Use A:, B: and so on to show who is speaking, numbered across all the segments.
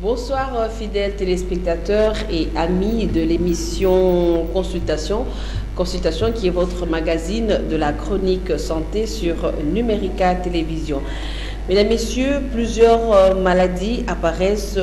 A: Bonsoir fidèles téléspectateurs et amis de l'émission Consultation qui est votre magazine de la chronique santé sur Numérica Télévision. Mesdames, Messieurs, plusieurs maladies apparaissent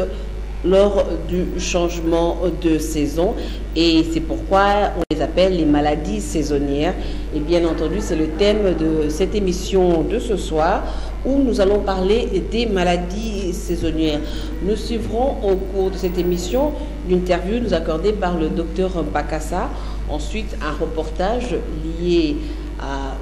A: lors du changement de saison et c'est pourquoi on les appelle les maladies saisonnières. Et bien entendu, c'est le thème de cette émission de ce soir où nous allons parler des maladies saisonnières. Nous suivrons au cours de cette émission l'interview nous accordée par le docteur Bakassa, ensuite un reportage lié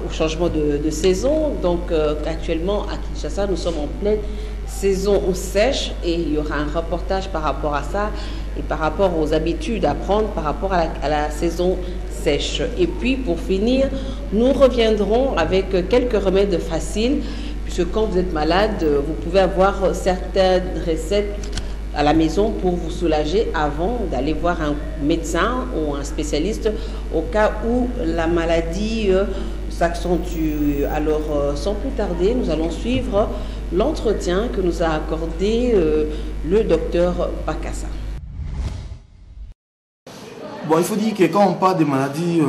A: au changement de saison. Donc actuellement à Kinshasa, nous sommes en pleine saison sèche et il y aura un reportage par rapport à ça et par rapport aux habitudes à prendre par rapport à la saison sèche. Et puis pour finir, nous reviendrons avec quelques remèdes faciles puisque quand vous êtes malade, vous pouvez avoir certaines recettes à la maison pour vous soulager avant d'aller voir un médecin ou un spécialiste au cas où la maladie s'accentue. Alors sans plus tarder, nous allons suivre l'entretien que nous a accordé le docteur Bakassa.
B: Bon, il faut dire que quand on parle des maladies,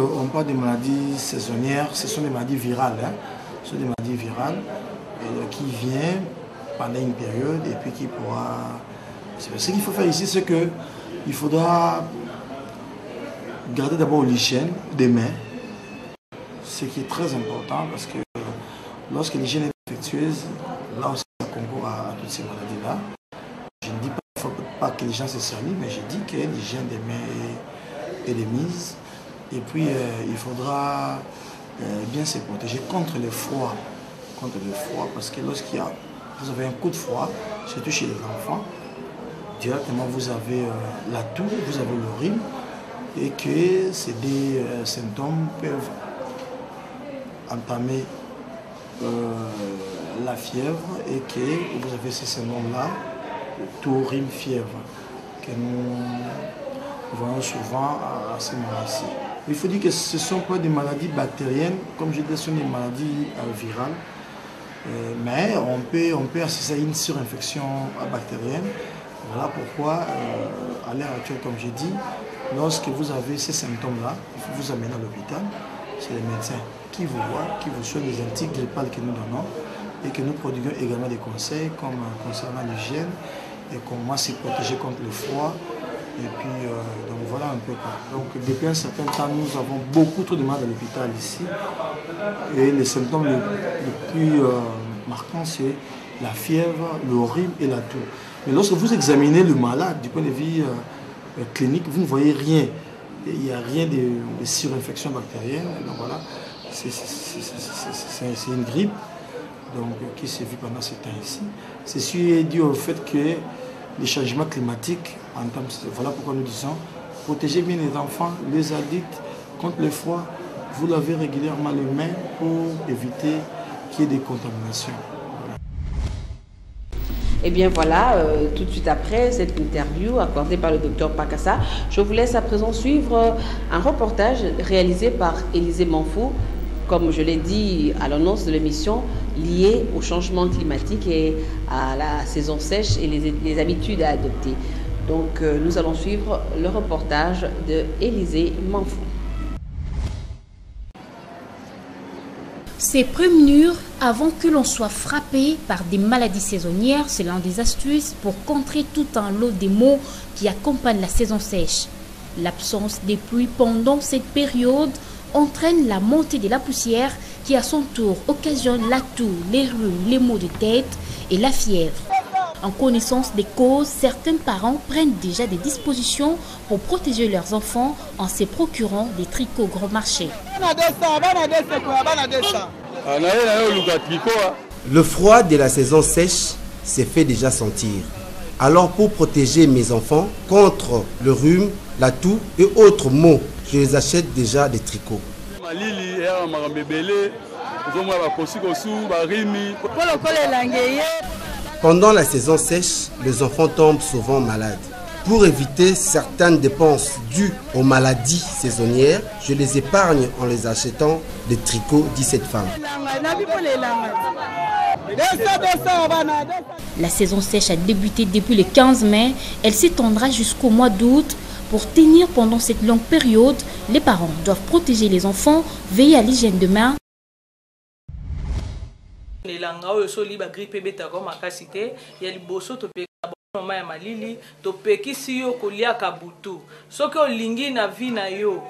B: saisonnières, ce sont des maladies virales. Ce sont des maladies virales qui viennent pendant une période et puis qui pourra... Ce qu'il faut faire ici, c'est qu'il faudra garder d'abord l'hygiène des mains, ce qui est très important parce que lorsque l'hygiène est défectueuse, là aussi ça concourt à toutes ces maladies-là. Je ne dis pas qu'il ne faut pas que les gens se salissent, mais je dis que l'hygiène des mains est mise. Et puis il faudra bien se protéger contre le froid. Parce que vous avez un coup de froid, surtout chez les enfants, directement vous avez la toux, vous avez le rhume, et que ces des symptômes peuvent entamer la fièvre et que vous avez ces symptômes-là, toux, rhume, fièvre, que nous voyons souvent à ces moments-ci. Il faut dire que ce ne sont pas des maladies bactériennes, comme je disais, ce sont des maladies virales. Mais on peut assister à une surinfection bactérienne. Voilà pourquoi, à l'heure actuelle, comme j'ai dit, lorsque vous avez ces symptômes-là, il faut vous amener à l'hôpital. C'est les médecins qui vous voient, qui vous soignent les antigrippales que nous donnons et que nous prodiguons également des conseils comme concernant l'hygiène et comment se protéger contre le froid. Et puis, donc voilà un peu quoi. Donc depuis un certain temps, nous avons beaucoup trop de malades à l'hôpital ici. Et les symptômes les plus marquants, c'est la fièvre, le rhume et la toux. Mais lorsque vous examinez le malade du point de vue clinique, vous ne voyez rien. Il n'y a rien de surinfection bactérienne. Donc voilà, c'est une grippe donc, qui s'est vue pendant ce temps ici. Ceci est dû au fait que les changements climatiques, voilà pourquoi nous disons, protégez bien les enfants, les adultes contre le froid, vous lavez régulièrement les mains pour éviter qu'il y ait des contaminations.
A: Et bien voilà, tout de suite après cette interview accordée par le docteur Bakassa, je vous laisse à présent suivre un reportage réalisé par Élisée Manfou, comme je l'ai dit à l'annonce de l'émission, lié au changement climatique et à la saison sèche et les habitudes à adopter. Donc nous allons suivre le reportage de Élisée Manfou.
C: C'est prévenir avant que l'on soit frappé par des maladies saisonnières, c'est l'un des astuces pour contrer tout un lot des maux qui accompagnent la saison sèche. L'absence des pluies pendant cette période entraîne la montée de la poussière qui à son tour occasionne la toux, les rhumes, les maux de tête et la fièvre. En connaissance des causes, certains parents prennent déjà des dispositions pour protéger leurs enfants en se procurant des tricots grand marché.
D: Le froid de la saison sèche s'est fait déjà sentir. Alors pour protéger mes enfants contre le rhume, la toux et autres maux, je les achète déjà des tricots. Pendant la saison sèche, les enfants tombent souvent malades. Pour éviter certaines dépenses dues aux maladies saisonnières, je les épargne en les achetant des tricots, dit cette femme.
C: La saison sèche a débuté depuis le 15 mai. Elle s'étendra jusqu'au mois d'août. Pour tenir pendant cette longue période, les parents doivent protéger les enfants, veiller à l'hygiène de main.
E: Mama ya malili to pekisi yo kolia kabutu soki olingi na vie na yo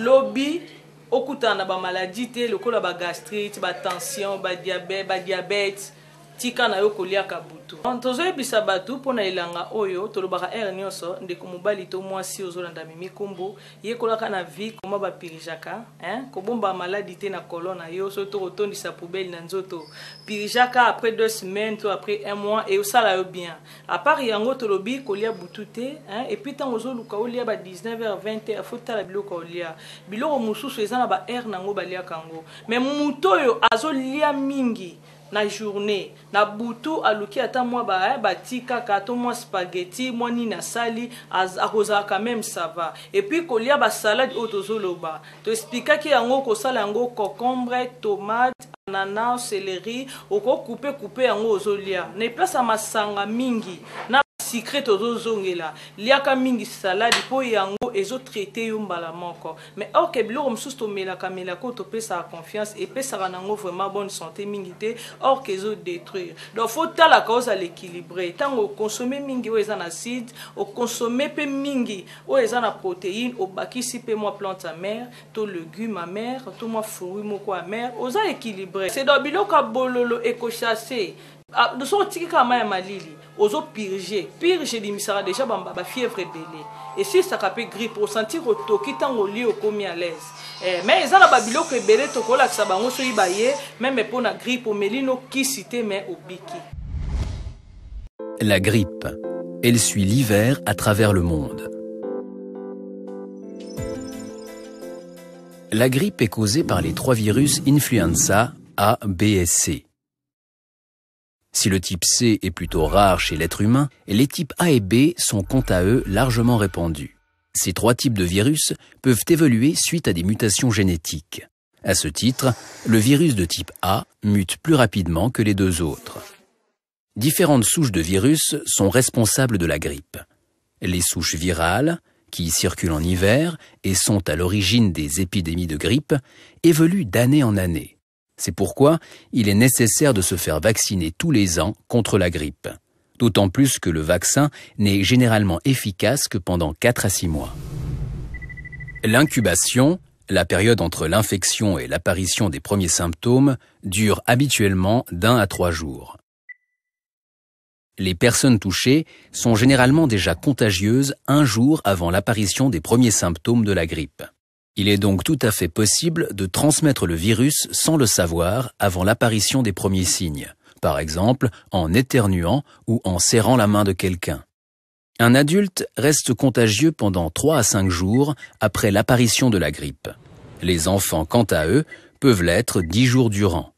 E: lobi okutana ba maladie te lokola ba gastrite ba tension ba diabète tika na yo kolia kabutu tozo ebisa batu pona ilanga oyo tolobaka nyonso ndeko mobali to mwasi ozolanda mimikumbu yekolaka na vie koma ba pirijaka kobomba maladie te na colonne yo so to rotondisa poubelle na nzoto pirijaka après 2 semaines to après 1 mois et osala yo bien à part yango tolobi kolia butu te et puis tant ozoluka olia ba 19h 20h fota la biloko olia biloko mususu ezana ba nango balia kango mais muto yo azolia mingi na journée na butu aluki ata mwa batika kato mwa spaghetti mwa ni na sali akoza quand même ça va et puis kolia ba salade otozoloba to expliquer ki yango ko sala yango concombre tomate ananas céleri oko couper yango ozolia na place ya masanga mingi na secret ozozongela liaka mingi salade po yango ezo traiter yo mbala moko mais ok biloko msusu to mela ko to pesa confiance et pesa nango vraiment bonne santé mingi te or que ezo détruire donc faut tala cause à l'équilibré tango consommer mingi o ezana acide o consommer pe mingi o ezana protéine o bakisi pe moi plante amère to légumes amère to moi fruits moko amère oza équilibré c'est dans biloko bololo écochassé de son tiki kama ya malili ozo purger bimisara déjà ba fièvre belé et si ça capé grippe au sentir au toki tango li o komi à l'aise mais ezala ba biloko ebele to kola sa bango so ibaye même pour na grippe au melino qui cité mais au biki.
F: La grippe, elle suit l'hiver à travers le monde. La grippe est causée par les 3 virus influenza A, B et C. Si le type C est plutôt rare chez l'être humain, les types A et B sont quant à eux largement répandus. Ces 3 types de virus peuvent évoluer suite à des mutations génétiques. À ce titre, le virus de type A mute plus rapidement que les 2 autres. Différentes souches de virus sont responsables de la grippe. Les souches virales, qui circulent en hiver et sont à l'origine des épidémies de grippe, évoluent d'année en année. C'est pourquoi il est nécessaire de se faire vacciner tous les ans contre la grippe. D'autant plus que le vaccin n'est généralement efficace que pendant 4 à 6 mois. L'incubation, la période entre l'infection et l'apparition des premiers symptômes, dure habituellement d'1 à 3 jours. Les personnes touchées sont généralement déjà contagieuses 1 jour avant l'apparition des premiers symptômes de la grippe. Il est donc tout à fait possible de transmettre le virus sans le savoir avant l'apparition des premiers signes, par exemple en éternuant ou en serrant la main de quelqu'un. Un adulte reste contagieux pendant 3 à 5 jours après l'apparition de la grippe. Les enfants, quant à eux, peuvent l'être 10 jours durant.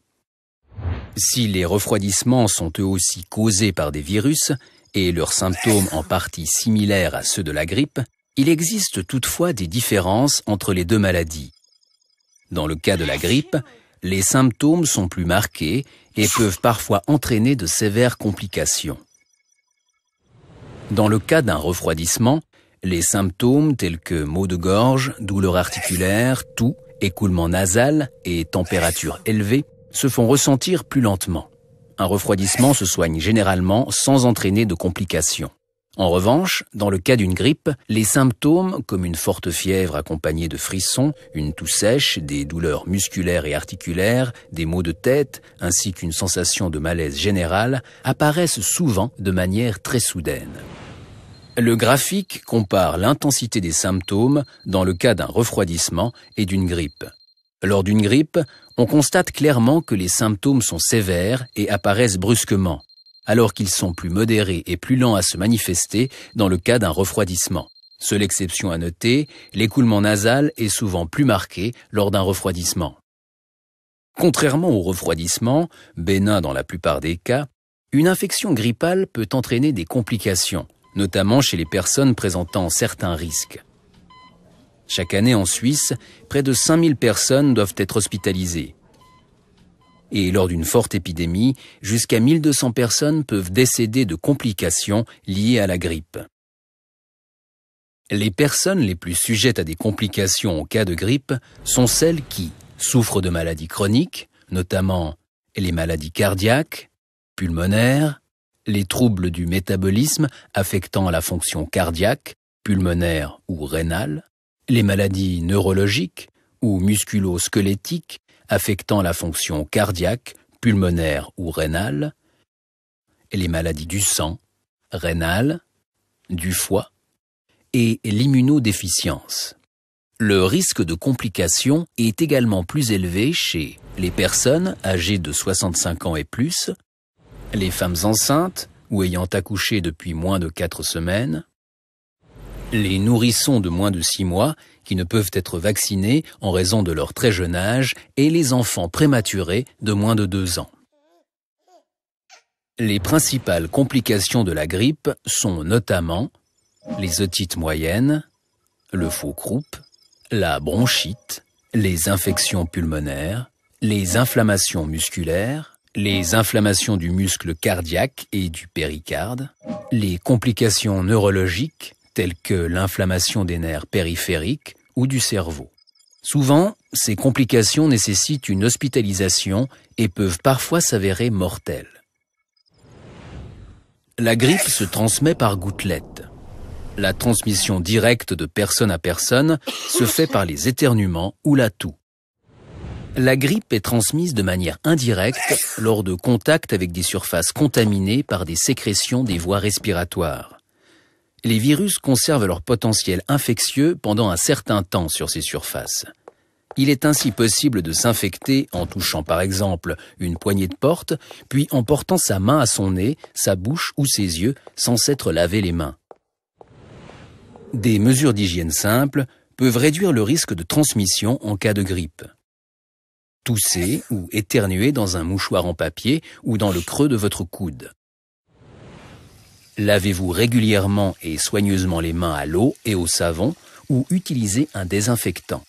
F: Si les refroidissements sont eux aussi causés par des virus et leurs symptômes en partie similaires à ceux de la grippe, il existe toutefois des différences entre les 2 maladies. Dans le cas de la grippe, les symptômes sont plus marqués et peuvent parfois entraîner de sévères complications. Dans le cas d'un refroidissement, les symptômes tels que maux de gorge, douleurs articulaires, toux, écoulement nasal et température élevée se font ressentir plus lentement. Un refroidissement se soigne généralement sans entraîner de complications. En revanche, dans le cas d'une grippe, les symptômes, comme une forte fièvre accompagnée de frissons, une toux sèche, des douleurs musculaires et articulaires, des maux de tête, ainsi qu'une sensation de malaise général, apparaissent souvent de manière très soudaine. Le graphique compare l'intensité des symptômes dans le cas d'un refroidissement et d'une grippe. Lors d'une grippe, on constate clairement que les symptômes sont sévères et apparaissent brusquement, alors qu'ils sont plus modérés et plus lents à se manifester dans le cas d'un refroidissement. Seule exception à noter, l'écoulement nasal est souvent plus marqué lors d'un refroidissement. Contrairement au refroidissement, bénin dans la plupart des cas, une infection grippale peut entraîner des complications, notamment chez les personnes présentant certains risques. Chaque année en Suisse, près de 5000 personnes doivent être hospitalisées. Et lors d'une forte épidémie, jusqu'à 1200 personnes peuvent décéder de complications liées à la grippe. Les personnes les plus sujettes à des complications en cas de grippe sont celles qui souffrent de maladies chroniques, notamment les maladies cardiaques, pulmonaires, les troubles du métabolisme affectant la fonction cardiaque, pulmonaire ou rénale, les maladies neurologiques ou musculo-squelettiques affectant la fonction cardiaque, pulmonaire ou rénale, les maladies du sang, rénale, du foie et l'immunodéficience. Le risque de complications est également plus élevé chez les personnes âgées de 65 ans et plus, les femmes enceintes ou ayant accouché depuis moins de 4 semaines, les nourrissons de moins de 6 mois qui ne peuvent être vaccinés en raison de leur très jeune âge et les enfants prématurés de moins de 2 ans. Les principales complications de la grippe sont notamment les otites moyennes, le faux-croup, la bronchite, les infections pulmonaires, les inflammations musculaires, les inflammations du muscle cardiaque et du péricarde, les complications neurologiques telles que l'inflammation des nerfs périphériques ou du cerveau. Souvent, ces complications nécessitent une hospitalisation et peuvent parfois s'avérer mortelles. La grippe se transmet par gouttelettes. La transmission directe de personne à personne se fait par les éternuements ou la toux. La grippe est transmise de manière indirecte lors de contacts avec des surfaces contaminées par des sécrétions des voies respiratoires. Les virus conservent leur potentiel infectieux pendant un certain temps sur ces surfaces. Il est ainsi possible de s'infecter en touchant par exemple une poignée de porte, puis en portant sa main à son nez, sa bouche ou ses yeux sans s'être lavé les mains. Des mesures d'hygiène simples peuvent réduire le risque de transmission en cas de grippe. Toussez ou éternuez dans un mouchoir en papier ou dans le creux de votre coude. Lavez-vous régulièrement et soigneusement les mains à l'eau et au savon ou utilisez un désinfectant.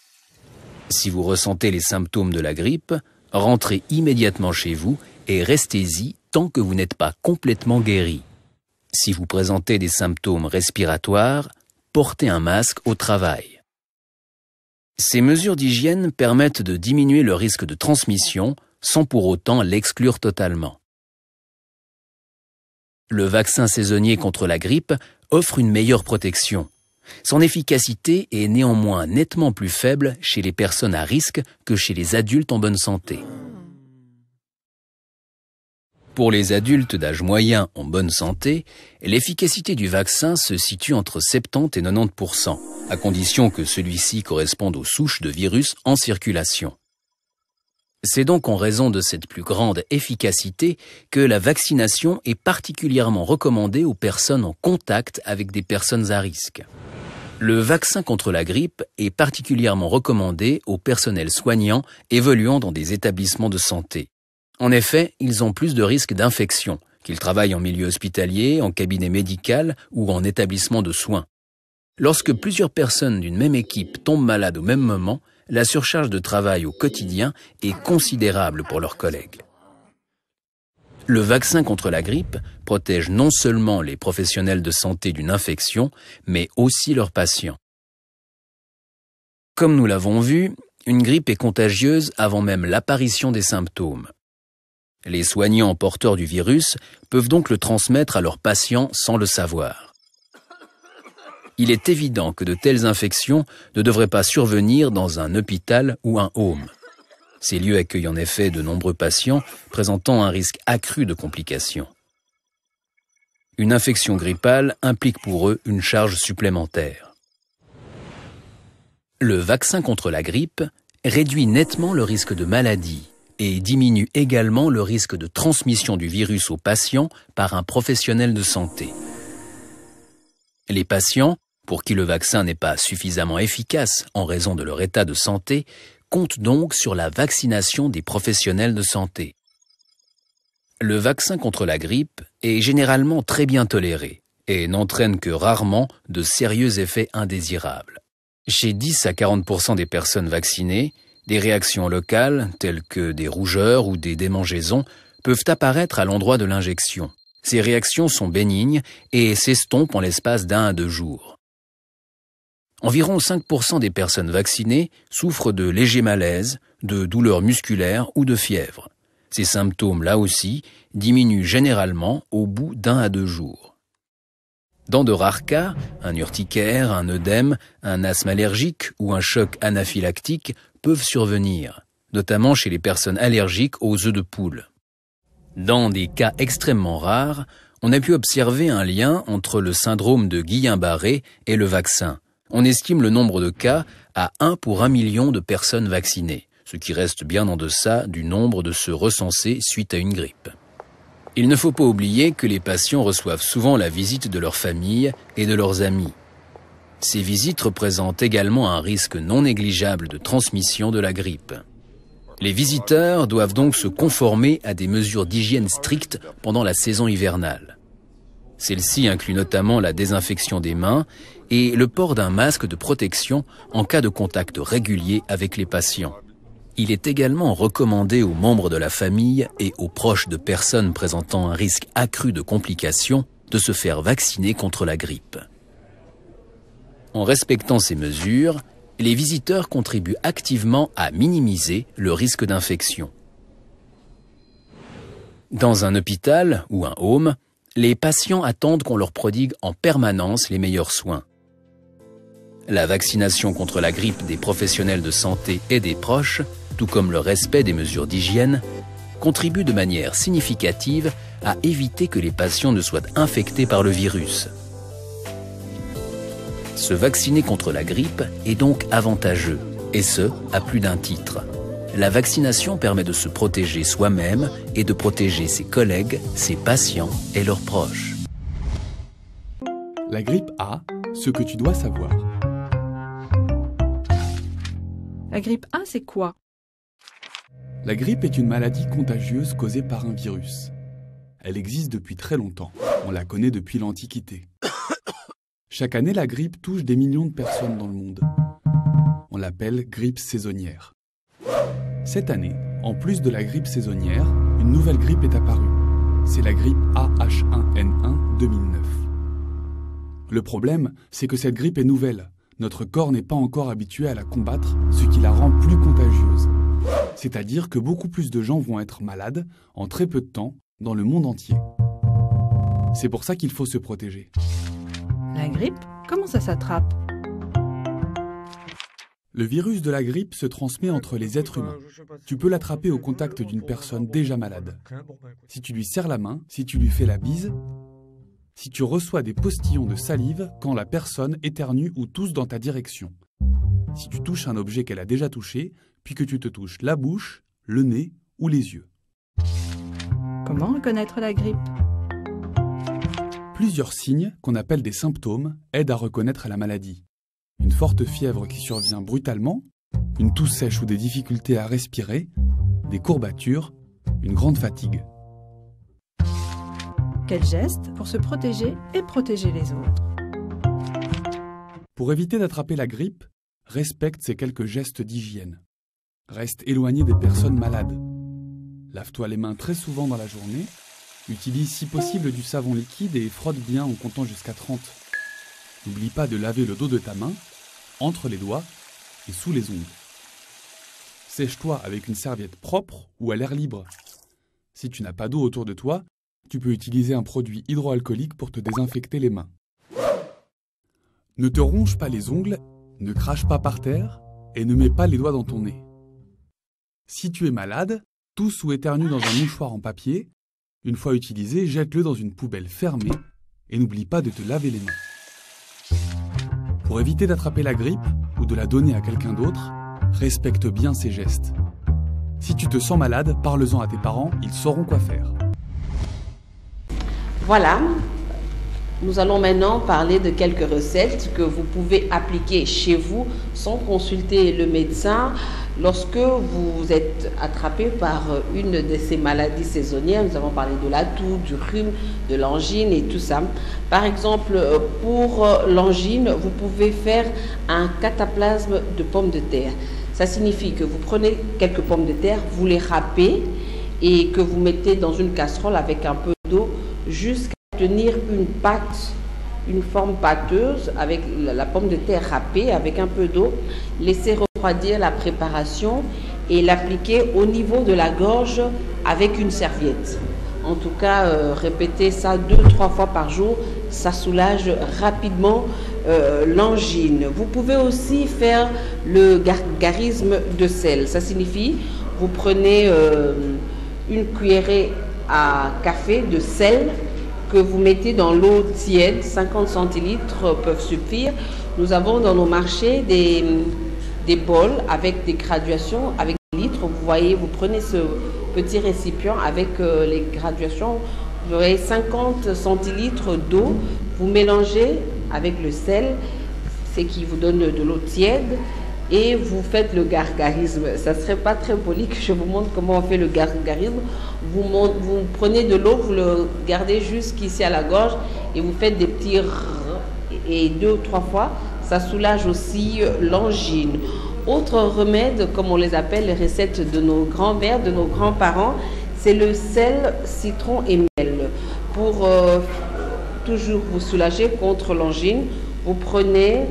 F: Si vous ressentez les symptômes de la grippe, rentrez immédiatement chez vous et restez-y tant que vous n'êtes pas complètement guéri. Si vous présentez des symptômes respiratoires, portez un masque au travail. Ces mesures d'hygiène permettent de diminuer le risque de transmission sans pour autant l'exclure totalement. Le vaccin saisonnier contre la grippe offre une meilleure protection. Son efficacité est néanmoins nettement plus faible chez les personnes à risque que chez les adultes en bonne santé. Pour les adultes d'âge moyen en bonne santé, l'efficacité du vaccin se situe entre 70 et 90%, à condition que celui-ci corresponde aux souches de virus en circulation. C'est donc en raison de cette plus grande efficacité que la vaccination est particulièrement recommandée aux personnes en contact avec des personnes à risque. Le vaccin contre la grippe est particulièrement recommandé au personnel soignant évoluant dans des établissements de santé. En effet, ils ont plus de risques d'infection, qu'ils travaillent en milieu hospitalier, en cabinet médical ou en établissement de soins. Lorsque plusieurs personnes d'une même équipe tombent malades au même moment, la surcharge de travail au quotidien est considérable pour leurs collègues. Le vaccin contre la grippe protège non seulement les professionnels de santé d'une infection, mais aussi leurs patients. Comme nous l'avons vu, une grippe est contagieuse avant même l'apparition des symptômes. Les soignants porteurs du virus peuvent donc le transmettre à leurs patients sans le savoir. Il est évident que de telles infections ne devraient pas survenir dans un hôpital ou un home. Ces lieux accueillent en effet de nombreux patients présentant un risque accru de complications. Une infection grippale implique pour eux une charge supplémentaire. Le vaccin contre la grippe réduit nettement le risque de maladie et diminue également le risque de transmission du virus aux patients par un professionnel de santé. Les patients, pour qui le vaccin n'est pas suffisamment efficace en raison de leur état de santé, comptent donc sur la vaccination des professionnels de santé. Le vaccin contre la grippe est généralement très bien toléré et n'entraîne que rarement de sérieux effets indésirables. Chez 10 à 40% des personnes vaccinées, des réactions locales, telles que des rougeurs ou des démangeaisons, peuvent apparaître à l'endroit de l'injection. Ces réactions sont bénignes et s'estompent en l'espace d'1 à 2 jours. Environ 5% des personnes vaccinées souffrent de légers malaises, de douleurs musculaires ou de fièvre. Ces symptômes, là aussi, diminuent généralement au bout d'1 à 2 jours. Dans de rares cas, un urticaire, un œdème, un asthme allergique ou un choc anaphylactique peuvent survenir, notamment chez les personnes allergiques aux œufs de poule. Dans des cas extrêmement rares, on a pu observer un lien entre le syndrome de Guillain-Barré et le vaccin. On estime le nombre de cas à 1 pour 1 million de personnes vaccinées, ce qui reste bien en deçà du nombre de ceux recensés suite à une grippe. Il ne faut pas oublier que les patients reçoivent souvent la visite de leur famille et de leurs amis. Ces visites représentent également un risque non négligeable de transmission de la grippe. Les visiteurs doivent donc se conformer à des mesures d'hygiène strictes pendant la saison hivernale. Celle-ci inclut notamment la désinfection des mains et le port d'un masque de protection en cas de contact régulier avec les patients. Il est également recommandé aux membres de la famille et aux proches de personnes présentant un risque accru de complications de se faire vacciner contre la grippe. En respectant ces mesures, les visiteurs contribuent activement à minimiser le risque d'infection. Dans un hôpital ou un home, les patients attendent qu'on leur prodigue en permanence les meilleurs soins. La vaccination contre la grippe des professionnels de santé et des proches, tout comme le respect des mesures d'hygiène, contribue de manière significative à éviter que les patients ne soient infectés par le virus. Se vacciner contre la grippe est donc avantageux, et ce, à plus d'un titre. La vaccination permet de se protéger soi-même et de protéger ses collègues, ses patients et leurs proches.
G: La grippe A, ce que tu dois savoir.
H: La grippe A, c'est quoi?
G: La grippe est une maladie contagieuse causée par un virus. Elle existe depuis très longtemps. On la connaît depuis l'Antiquité. Chaque année, la grippe touche des millions de personnes dans le monde. On l'appelle grippe saisonnière. Cette année, en plus de la grippe saisonnière, une nouvelle grippe est apparue. C'est la grippe AH1N1 2009. Le problème, c'est que cette grippe est nouvelle. Notre corps n'est pas encore habitué à la combattre, ce qui la rend plus contagieuse. C'est-à-dire que beaucoup plus de gens vont être malades en très peu de temps dans le monde entier. C'est pour ça qu'il faut se protéger.
H: La grippe, comment ça s'attrape?
G: Le virus de la grippe se transmet entre les êtres humains. Tu peux l'attraper au contact d'une personne déjà malade. Si tu lui serres la main, si tu lui fais la bise, si tu reçois des postillons de salive quand la personne éternue ou tousse dans ta direction. Si tu touches un objet qu'elle a déjà touché, puis que tu te touches la bouche, le nez ou les yeux.
H: Comment reconnaître la grippe?
G: Plusieurs signes, qu'on appelle des symptômes, aident à reconnaître la maladie. Une forte fièvre qui survient brutalement, une toux sèche ou des difficultés à respirer, des courbatures, une grande fatigue.
H: Quels gestes pour se protéger et protéger les autres?
G: Pour éviter d'attraper la grippe, respecte ces quelques gestes d'hygiène. Reste éloigné des personnes malades. Lave-toi les mains très souvent dans la journée. Utilise si possible du savon liquide et frotte bien en comptant jusqu'à 30. N'oublie pas de laver le dos de ta main, entre les doigts et sous les ongles. Sèche-toi avec une serviette propre ou à l'air libre. Si tu n'as pas d'eau autour de toi, tu peux utiliser un produit hydroalcoolique pour te désinfecter les mains. Ne te ronge pas les ongles, ne crache pas par terre et ne mets pas les doigts dans ton nez. Si tu es malade, tousse ou éternue dans un mouchoir en papier. Une fois utilisé, jette-le dans une poubelle fermée et n'oublie pas de te laver les mains. Pour éviter d'attraper la grippe ou de la donner à quelqu'un d'autre, respecte bien ces gestes. Si tu te sens malade, parle-en à tes parents, ils sauront quoi faire.
A: Voilà, nous allons maintenant parler de quelques recettes que vous pouvez appliquer chez vous sans consulter le médecin. Lorsque vous êtes attrapé par une de ces maladies saisonnières, nous avons parlé de la toux, du rhume, de l'angine et tout ça. Par exemple, pour l'angine, vous pouvez faire un cataplasme de pommes de terre. Ça signifie que vous prenez quelques pommes de terre, vous les râpez et que vous mettez dans une casserole avec un peu d'eau jusqu'à obtenir une pâte, une forme pâteuse avec la pomme de terre râpée avec un peu d'eau. Laissez refroidir la préparation et l'appliquer au niveau de la gorge avec une serviette. En tout cas, répétez ça 2-3 fois par jour, ça soulage rapidement l'angine. Vous pouvez aussi faire le gargarisme de sel. Ça signifie, vous prenez une cuillerée à café de sel que vous mettez dans l'eau tiède, 50 centilitres peuvent suffire. Nous avons dans nos marchés des bols avec des graduations, avec des litres. Vous voyez, vous prenez ce petit récipient avec les graduations, vous aurez 50 centilitres d'eau, vous mélangez avec le sel, c'est qui vous donne de l'eau tiède, et vous faites le gargarisme. Ça ne serait pas très poli que je vous montre comment on fait le gargarisme. Vous prenez de l'eau, vous le gardez jusqu'ici à la gorge et vous faites des petits et 2 ou 3 fois. Ça soulage aussi l'angine. Autre remède, comme on les appelle, les recettes de nos grands-mères, de nos grands-parents, c'est le sel, citron et miel. Pour toujours vous soulager contre l'angine, vous prenez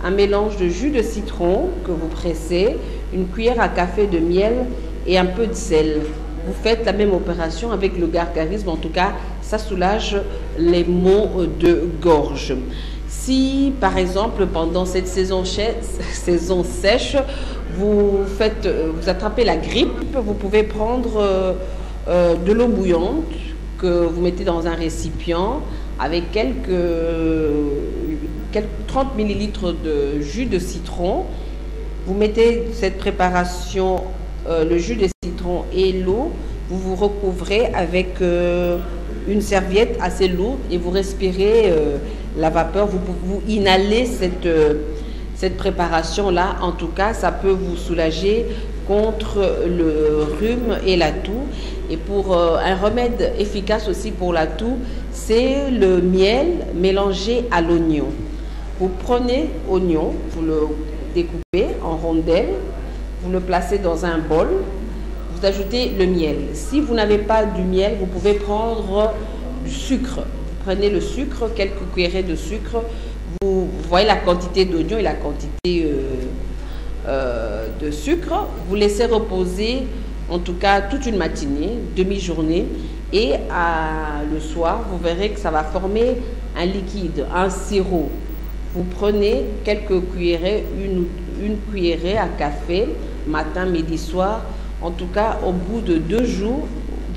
A: un mélange de jus de citron que vous pressez, une cuillère à café de miel et un peu de sel. Vous faites la même opération avec le gargarisme, en tout cas, ça soulage les maux de gorge. Si, par exemple, pendant cette saison sèche, vous attrapez la grippe, vous pouvez prendre de l'eau bouillante que vous mettez dans un récipient avec quelques 30 ml de jus de citron. Vous mettez cette préparation, le jus de citron et l'eau, vous vous recouvrez avec une serviette assez lourde et vous respirez la vapeur, vous inhalez cette préparation-là. En tout cas, ça peut vous soulager contre le rhume et la toux. Et pour un remède efficace aussi pour la toux, c'est le miel mélangé à l'oignon. Vous prenez l'oignon, vous le découpez en rondelles, vous le placez dans un bol, vous ajoutez le miel. Si vous n'avez pas du miel, vous pouvez prendre du sucre. Vous prenez le sucre, quelques cuillerées de sucre, vous voyez la quantité d'oignon et la quantité de sucre. Vous laissez reposer en tout cas toute une matinée, demi-journée, et le soir, vous verrez que ça va former un liquide, un sirop. Vous prenez quelques cuillerées, une cuillerée à café, matin, midi, soir. En tout cas, au bout de 2 jours,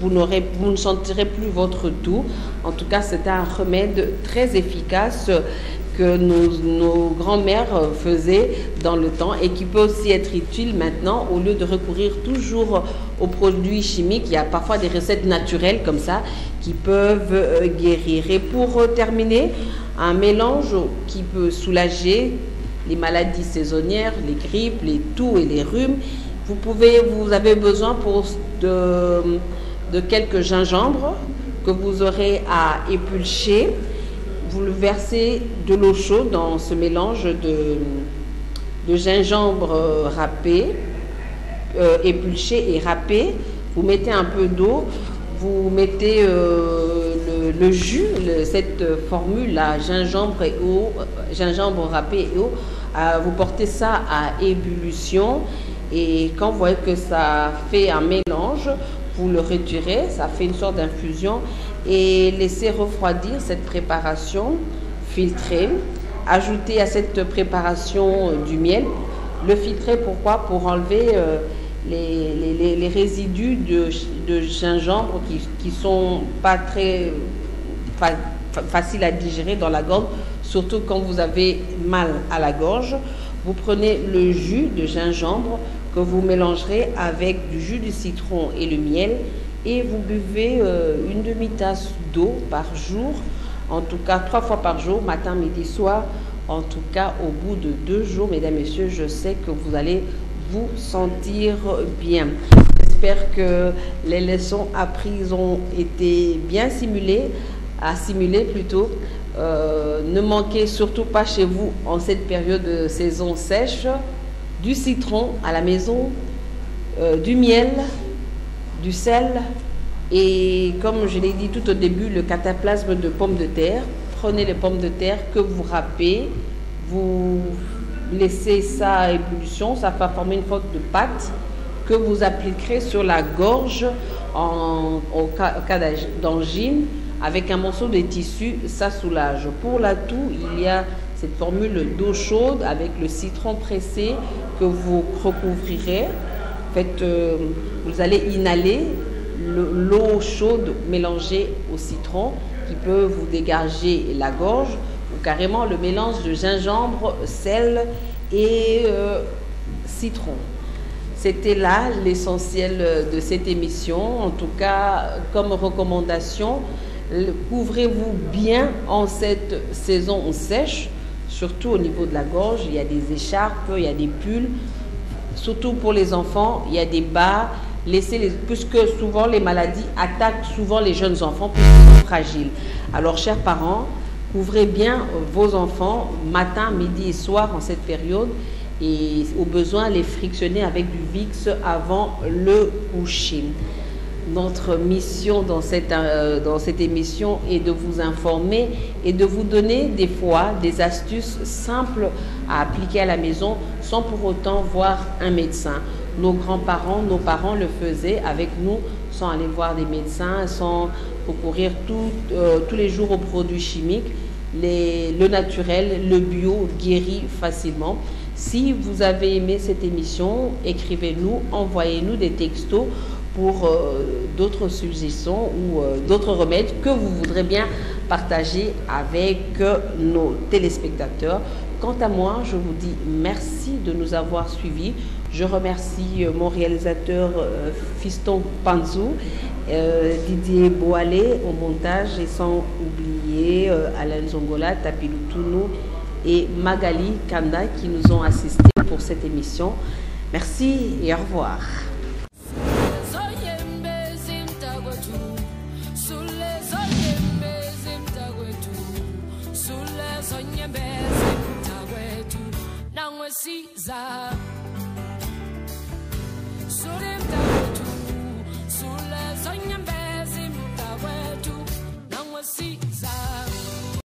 A: vous ne sentirez plus votre toux. En tout cas, c'est un remède très efficace que nos grands-mères faisaient dans le temps et qui peut aussi être utile maintenant au lieu de recourir toujours aux produits chimiques. Il y a parfois des recettes naturelles comme ça qui peuvent guérir. Et pour terminer, un mélange qui peut soulager les maladies saisonnières, les grippes, les toux et les rhumes. Vous avez besoin de quelques gingembres que vous aurez à épulcher. Vous le versez de l'eau chaude dans ce mélange de gingembre râpé, épulché et râpé. Vous mettez un peu d'eau, vous mettez le jus, cette formule-là, gingembre et eau, gingembre râpé et eau. Vous portez ça à ébullition et quand vous voyez que ça fait un mélange, vous le retirez, ça fait une sorte d'infusion et laissez refroidir cette préparation filtrée. Ajoutez à cette préparation du miel. Le filtrer, pourquoi? Pour enlever les résidus de gingembre qui sont pas très faciles à digérer dans la gorge, surtout quand vous avez mal à la gorge. Vous prenez le jus de gingembre que vous mélangerez avec du jus de citron et le miel et vous buvez une demi-tasse d'eau par jour, en tout cas 3 fois par jour, matin, midi, soir. En tout cas, au bout de 2 jours, mesdames, messieurs, je sais que vous allez vous sentir bien. J'espère que les leçons apprises ont été bien assimilées plutôt. Ne manquez surtout pas chez vous en cette période de saison sèche du citron à la maison, du miel, du sel et comme je l'ai dit tout au début, le cataplasme de pommes de terre. Prenez les pommes de terre que vous râpez, vous laissez ça à ébullition, ça va former une sorte de pâte que vous appliquerez sur la gorge au cas d'angine avec un morceau de tissu, ça soulage. Pour la toux, il y a cette formule d'eau chaude avec le citron pressé que vous recouvrirez. En fait, vous allez inhaler l'eau chaude mélangée au citron qui peut vous dégager la gorge, ou carrément le mélange de gingembre, sel et citron. C'était là l'essentiel de cette émission. En tout cas, comme recommandation, couvrez-vous bien en cette saison sèche, surtout au niveau de la gorge. Il y a des écharpes, il y a des pulls. Surtout pour les enfants, il y a des bas. Puisque souvent les maladies attaquent souvent les jeunes enfants puisqu'ils sont fragiles. Alors, chers parents, couvrez bien vos enfants matin, midi et soir en cette période et au besoin les frictionner avec du Vicks avant le coucher. Notre mission dans cette émission est de vous informer et de vous donner des fois des astuces simples à appliquer à la maison sans pour autant voir un médecin. Nos grands-parents, nos parents le faisaient avec nous sans aller voir des médecins, sans recourir tous les jours aux produits chimiques. Le naturel, le bio guérit facilement. Si vous avez aimé cette émission, écrivez-nous, envoyez-nous des textos pour d'autres suggestions ou d'autres remèdes que vous voudrez bien partager avec nos téléspectateurs. Quant à moi, je vous dis merci de nous avoir suivis. Je remercie mon réalisateur Fiston Panzou, Didier Boalé au montage et sans oublier Alain Zongola, Tapilutunu et Magali Kanda qui nous ont assistés pour cette émission. Merci et au revoir.
I: Caesar.